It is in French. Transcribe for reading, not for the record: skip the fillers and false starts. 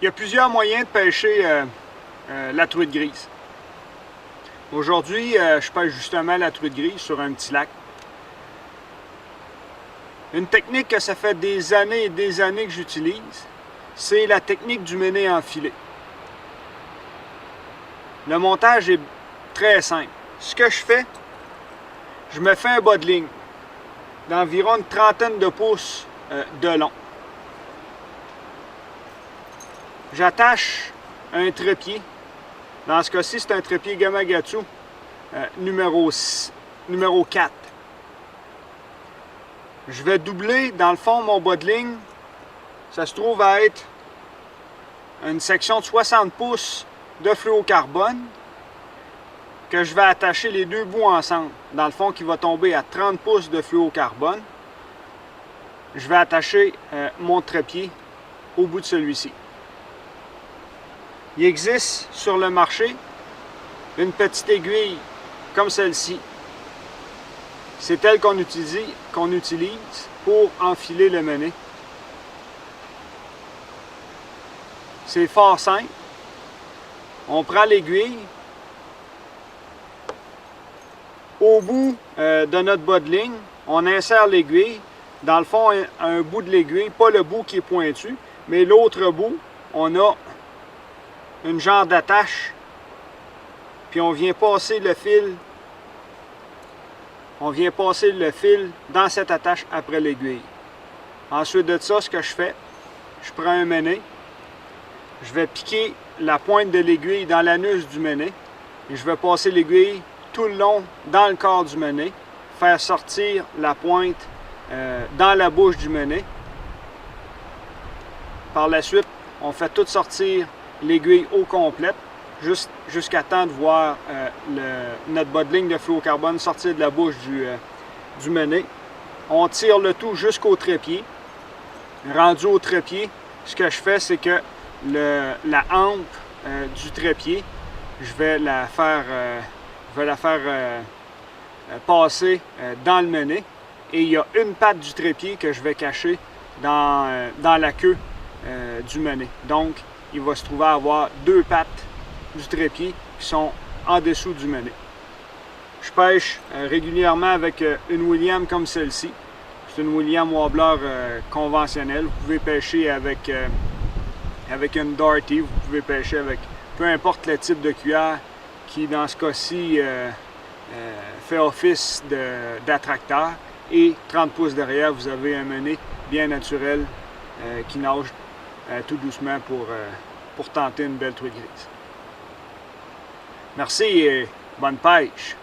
Il y a plusieurs moyens de pêcher la truite grise. Aujourd'hui, je pêche justement la truite grise sur un petit lac. Une technique que ça fait des années et des années que j'utilise, c'est la technique du méné enfilé. Le montage est très simple. Ce que je fais, je me fais un bas de ligne d'environ une trentaine de pouces de long. J'attache un trépied. Dans ce cas-ci, c'est un trépied Gamakatsu numéro 4. Je vais doubler, dans le fond, mon bas de ligne. Ça se trouve à être une section de 60 pouces de fluocarbone que je vais attacher les deux bouts ensemble. Dans le fond, qui va tomber à 30 pouces de fluocarbone. Je vais attacher mon trépied au bout de celui-ci. Il existe sur le marché une petite aiguille comme celle-ci. C'est elle qu'on utilise pour enfiler le méné. C'est fort simple. On prend l'aiguille. Au bout de notre bas de ligne, on insère l'aiguille. Dans le fond, un bout de l'aiguille, pas le bout qui est pointu, mais l'autre bout, on a une genre d'attache, puis on vient passer le fil. On vient passer le fil dans cette attache après l'aiguille. Ensuite de ça, ce que je fais, je prends un méné, je vais piquer la pointe de l'aiguille dans l'anus du méné, et je vais passer l'aiguille tout le long dans le corps du méné, faire sortir la pointe dans la bouche du méné. Par la suite, on fait tout sortir l'aiguille au complète, jusqu'à temps de voir notre bas de ligne de fluocarbone sortir de la bouche du méné. On tire le tout jusqu'au trépied. Rendu au trépied, ce que je fais, c'est que la hampe du trépied, je vais la faire passer dans le méné. Et il y a une patte du trépied que je vais cacher dans la queue du méné. Donc, il va se trouver à avoir deux pattes du trépied qui sont en dessous du méné. Je pêche régulièrement avec une William comme celle-ci. C'est une William Wobbler conventionnelle. Vous pouvez pêcher avec une Darty, vous pouvez pêcher avec peu importe le type de cuillère qui, dans ce cas-ci, fait office d'attracteur. Et 30 pouces derrière, vous avez un méné bien naturel qui nage tout doucement pour tenter une belle truite grise. Merci et bonne pêche!